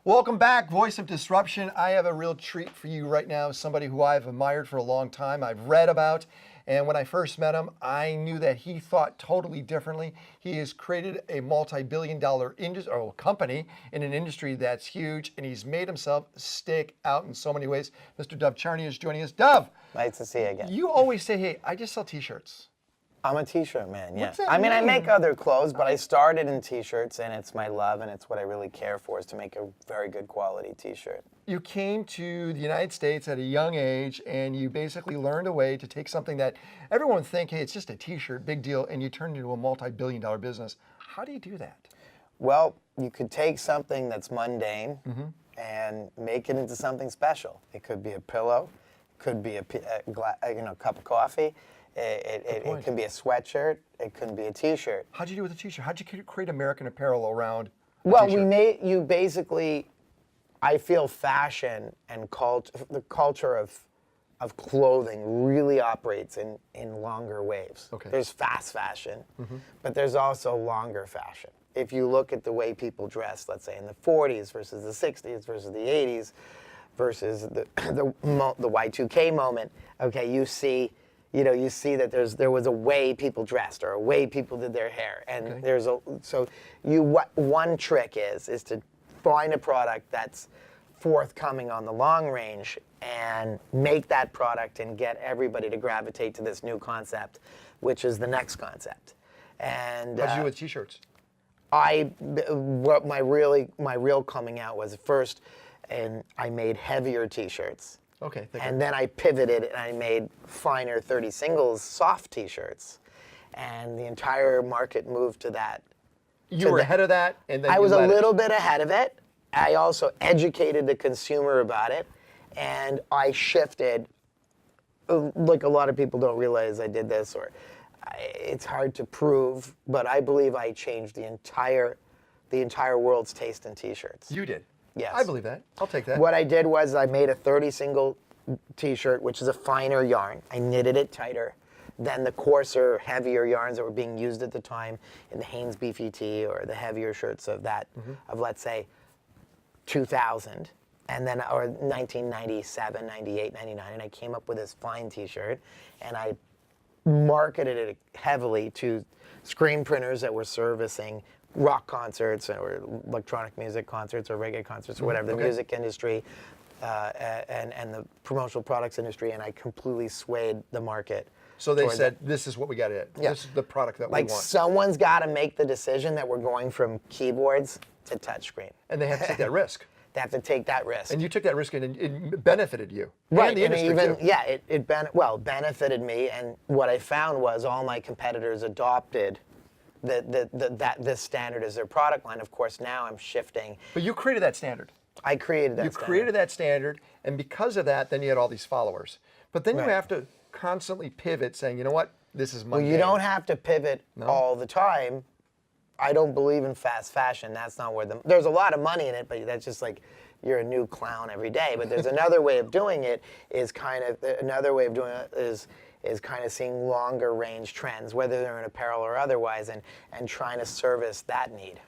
Welcome back, Voice of Disruption. I have a real treat for you right now, somebody who I've admired for a long time, I've read about, and when I first met him, I knew that he thought totally differently. He has created a multi-billion-dollar company in an industry that's huge, and he's made himself stick out in so many ways. Mr. Dov Charney is joining us. Dov! Nice to see you again. You always say, hey, I just sell t-shirts. I'm a t-shirt man, yeah. What's that I mean, I mean? make other clothes, but I started in t-shirts, and it's my love, and it's what I really care for, is to make a very good quality t-shirt. You came to the United States at a young age, and you basically learned a way to take something that everyone would think, hey, it's just a t-shirt, big deal, and you turned it into a multi-billion-dollar business. How do you do that? Well, you could take something that's mundane and make it into something special. It could be a pillow, could be a cup of coffee. It could be a sweatshirt. It could be a t-shirt. How'd you do with a t-shirt? How'd you create American Apparel around a Well, t-shirt? we made you basically. I feel fashion and the culture of clothing really operates in longer waves. Okay. There's fast fashion, but there's also longer fashion. If you look at the way people dress, let's say in the 40s versus the 60s versus the 80s versus the Y2K moment, okay, you see that there was a way people dressed or a way people did their hair, and one trick is to find a product that's forthcoming on the long range and make that product and get everybody to gravitate to this new concept, which is the next concept. And How'd you do with t-shirts? my real coming out was first, and I made heavier t-shirts. Okay. And then I pivoted and I made finer 30 singles soft t-shirts. And the entire market moved to that. You were ahead of that, and then I was a little bit ahead of it. I also educated the consumer about it, and I shifted. Like a lot of people don't realize I did this, or it's hard to prove, but I believe I changed the entire world's taste in t-shirts. You did. Yes. I believe that. I'll take that. What I did was I made a 30 single t-shirt, which is a finer yarn. I knitted it tighter than the coarser, heavier yarns that were being used at the time in the Hanes Beefy Tee or the heavier shirts of that, of let's say 2000, and then or 1997, 98, 99, and I came up with this fine t-shirt, and I marketed it heavily to screen printers that were servicing rock concerts or electronic music concerts or reggae concerts or whatever, the music industry and the promotional products industry, and I completely swayed the market. So they said, this is what we got to do. This is the product that we want. Like someone's got to make the decision that we're going from keyboards to touchscreen. And they have to take that risk. They have to take that risk. And you took that risk, and it benefited you. Right, And the industry too. Yeah, it benefited me, and what I found was all my competitors adopted this standard as their product line. Of course, now I'm shifting. But you created that standard. I created that You standard. created that standard, and because of that, then you had all these followers. But then you have to constantly pivot, saying, you know what, this is my Well, you game. don't have to pivot all the time. I don't believe in fast fashion. That's not where there's a lot of money in it, but that's just like you're a new clown every day. But there's another way of doing it is kind of seeing longer range trends, whether they're in apparel or otherwise, and trying to service that need.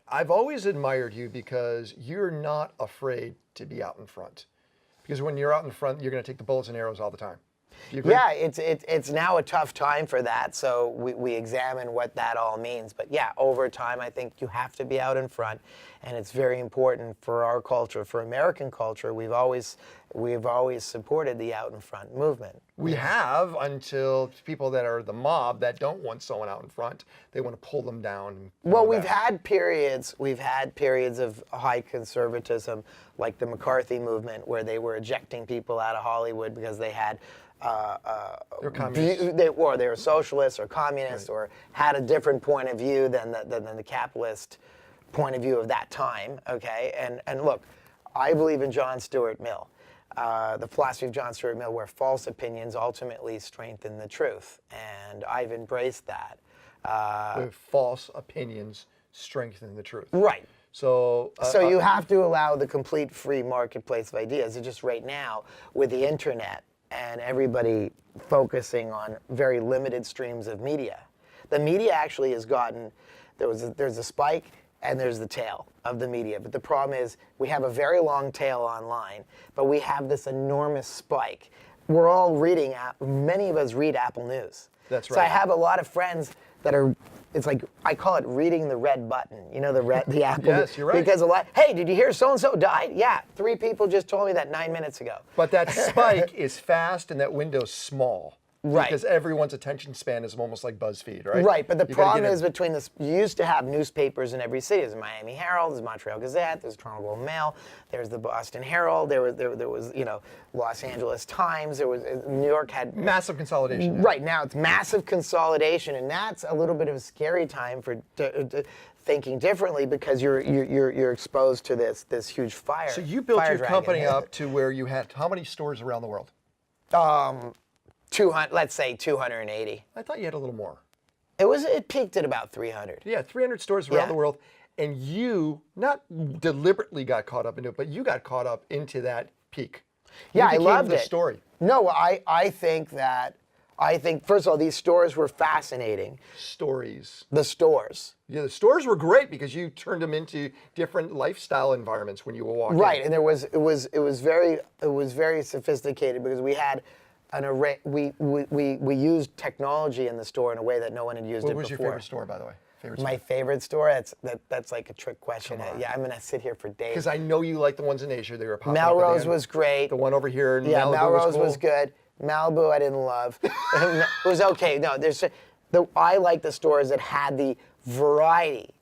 I've always admired you because you're not afraid to be out in front. Because when you're out in front, you're going to take the bullets and arrows all the time. Do you agree? Yeah, it's now a tough time for that, so we examine what that all means. But yeah, over time, I think you have to be out in front, and it's very important for our culture, for American culture. We've always supported the out in front movement. We have, until people that are the mob that don't want someone out in front, they want to pull them down. And pull Well, them we've back. had periods of high conservatism, like the McCarthy movement, where they were ejecting people out of Hollywood because they had They're communists. they were socialists or communists, or had a different point of view than the capitalist point of view of that time. Okay, and look, I believe in John Stuart Mill, the philosophy of John Stuart Mill, where false opinions ultimately strengthen the truth, and I've embraced that. Where false opinions strengthen the truth. Right. So you have to allow the complete free marketplace of ideas. It's just right now with the internet and everybody focusing on very limited streams of media. The media actually has gotten, there's a spike and there's the tail of the media. But the problem is we have a very long tail online, but we have this enormous spike. We're all reading, many of us read Apple News. That's right. So I have a lot of friends that are, it's like, I call it reading the red button, you know, the Apple. Yes, you're right. Because hey, did you hear so-and-so died? Yeah, 3 people just told me that 9 minutes ago. But that spike is fast and that window's small. Right. Because everyone's attention span is almost like BuzzFeed, right? Right, but the You gotta problem get is between this, you used to have newspapers in every city. There's the Miami Herald, there's Montreal Gazette, there's Toronto Globe and Mail, there's the Boston Herald, there was you know, Los Angeles Times, there was, New York had... massive consolidation. Right, now it's massive consolidation, and that's a little bit of a scary time for thinking differently because you're exposed to this huge fire. So you built fire your dragon. company up to where you had how many stores around the world? 200, let's say 280. I thought you had a little more. It peaked at about 300. Yeah, 300 stores around Yeah. the world. And you not deliberately got caught up into it, but you got caught up into that peak. Yeah, You I became loved the it. story. No, I think first of all, these stores were fascinating. Stories. The stores. Yeah, the stores were great because you turned them into different lifestyle environments when you were walking. Right, and it was very sophisticated because we had an array. We used technology in the store in a way that no one had used it before. What was your favorite store, by the way? My favorite store? That's like a trick question. Yeah, I'm gonna sit here for days. Because I know you like the ones in Asia. They were popping up at the Melrose end. was great. The one over here in Yeah, Malibu Melrose was, was cool. good. Malibu I didn't love. It was okay. No, I like the stores that had the variety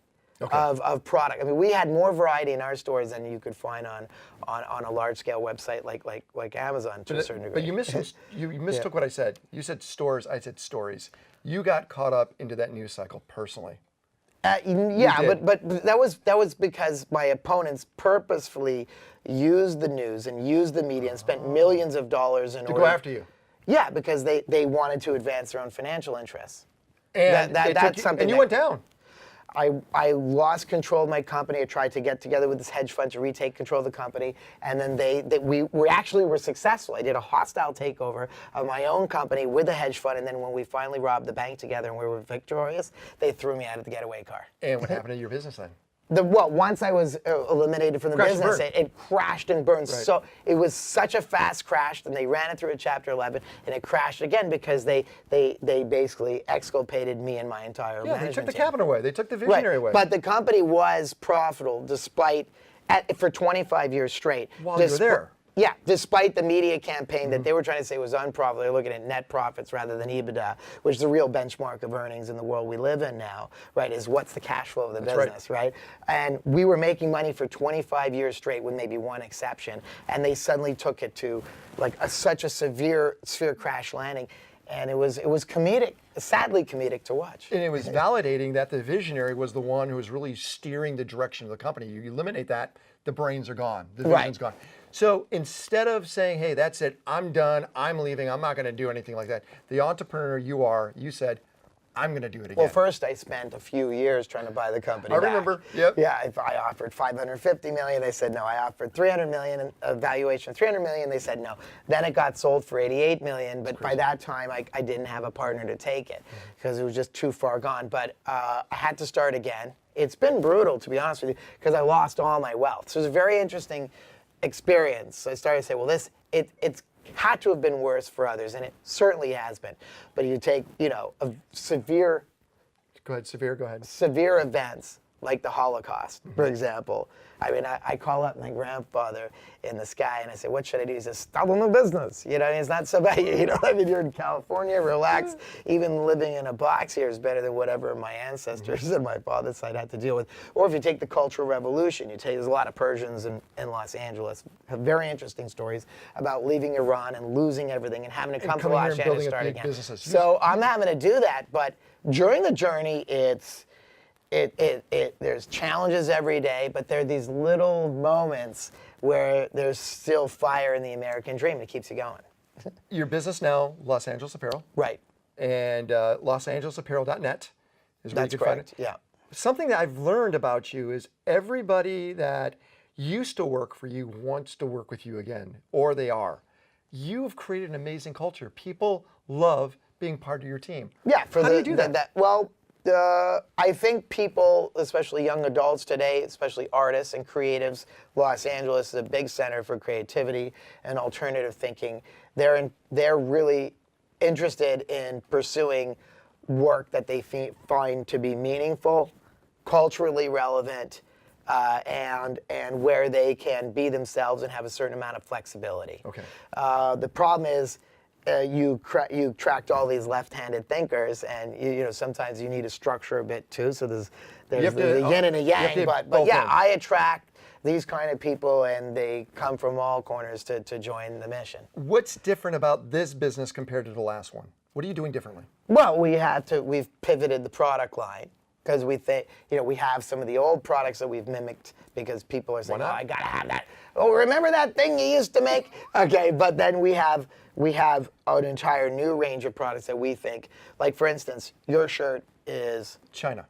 of product. I mean, we had more variety in our stores than you could find on a large scale website like Amazon to a certain degree. But you mistook what I said. You said stores. I said stories. You got caught up into that news cycle personally. Yeah, did. but that was because my opponents purposefully used the news and used the media and spent millions of dollars in To order go after you. Yeah, because they wanted to advance their own financial interests. And That's something. And you that- went down. I lost control of my company. I tried to get together with this hedge fund to retake control of the company, and then we were successful. I did a hostile takeover of my own company with the hedge fund, and then when we finally robbed the bank together and we were victorious, they threw me out of the getaway car. And what happened to your business then? Once I was eliminated from the Crashed and business, burned. it crashed and burned. Right. So it was such a fast crash, and they ran it through a Chapter 11, and it crashed again because they basically exculpated me and my entire Yeah, management they took the team. cabinet away. They took the visionary away. But the company was profitable for 25 years straight. While you were there. Yeah, despite the media campaign that they were trying to say was unprofitable. They're looking at net profits rather than EBITDA, which is the real benchmark of earnings in the world we live in now, right, is what's the cash flow of the business, right? And we were making money for 25 years straight with maybe one exception, and they suddenly took it to like such a severe crash landing. And it was comedic, sadly comedic to watch. And it was validating that the visionary was the one who was really steering the direction of the company. You eliminate that, the brains are gone. The vision's gone. So instead of saying, hey, that's it, I'm done, I'm leaving, I'm not going to do anything like that, the entrepreneur you said, I'm going to do it again. Well, first I spent a few years trying to buy the company I back. remember, yep. Yeah, if I offered $550 million, they said no. I offered $300 million valuation, $300 million, they said no. Then it got sold for $88 million, but by that time I didn't have a partner to take it because it was just too far gone. But I had to start again. It's been brutal, to be honest with you, because I lost all my wealth. So it was a very interesting experience. So I started to say, well, it's had to have been worse for others, and it certainly has been. But you take, a severe Go ahead. severe events like the Holocaust, for example. I mean, I call up my grandfather in the sky and I say, what should I do? He says, stop in the business. It's not so bad. I mean, you're in California, relax. Even living in a box here is better than whatever my ancestors and my father's side had to deal with. Or if you take the Cultural Revolution, there's a lot of Persians in Los Angeles, have very interesting stories about leaving Iran and losing everything and having to come to coming here Los and Angeles building and up start big again. businesses. So I'm having to do that, but during the journey, there's challenges every day, but there are these little moments where there's still fire in the American dream that keeps you going. Your business now, Los Angeles Apparel, Right. and losangelesapparel.net is where That's you can find it. correct. Yeah. Something that I've learned about you is everybody that used to work for you wants to work with you again, or they are. You've created an amazing culture. People love being part of your team. Yeah. How do you do that? Well, I think people, especially young adults today, especially artists and creatives, Los Angeles is a big center for creativity and alternative thinking. They're really interested in pursuing work that they find to be meaningful, culturally relevant, and where they can be themselves and have a certain amount of flexibility. Okay. The problem is you tracked all these left-handed thinkers, and you know sometimes you need to structure a bit too. So there's the yin and a yang. But yeah, I attract these kind of people, and they come from all corners to join the mission. What's different about this business compared to the last one? What are you doing differently? Well, we've pivoted the product line because we think, we have some of the old products that we've mimicked because people are saying, oh, I gotta have that. Oh, remember that thing you used to make? Okay, but then we have an entire new range of products that we think, like for instance, your shirt is China.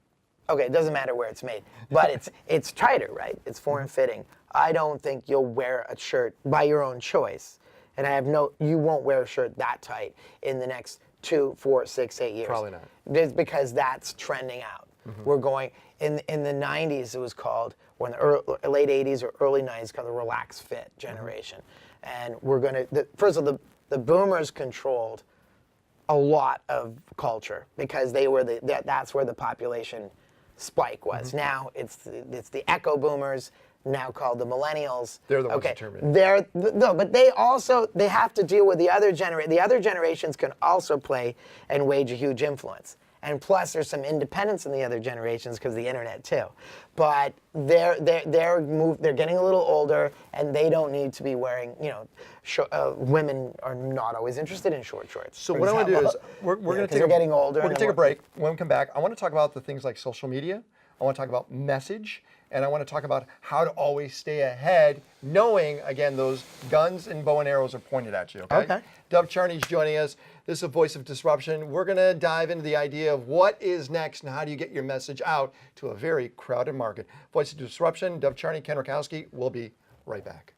Okay, it doesn't matter where it's made, but it's tighter, right? It's form fitting. I don't think you'll wear a shirt by your own choice, and you won't wear a shirt that tight in the next 2, 4, 6, 8 years. Probably not. It's because that's trending out. We're going in the 90s. It was called, or in the late 80s or early 90s, called the relaxed fit generation, and we're going to. First of all, the boomers controlled a lot of culture because they were that's where the population spike was. Now it's the echo boomers, now called the millennials. They're the ones determined. But they have to deal with the other generation. The other generations can also play and wage a huge influence. And plus, there's some independence in the other generations because of the internet too. But they're getting a little older, and they don't need to be wearing. Women are not always interested in short shorts. So what I want to do is we're going to take getting older. We're going to take a break. When we come back, I want to talk about the things like social media. I want to talk about message, and I want to talk about how to always stay ahead, knowing again those guns and bow and arrows are pointed at you. Okay. Dov Charney is joining us. This is a Voice of Disruption. We're going to dive into the idea of what is next and how do you get your message out to a very crowded market. Voice of Disruption, Dov Charney, Ken Rutkowski. We'll be right back.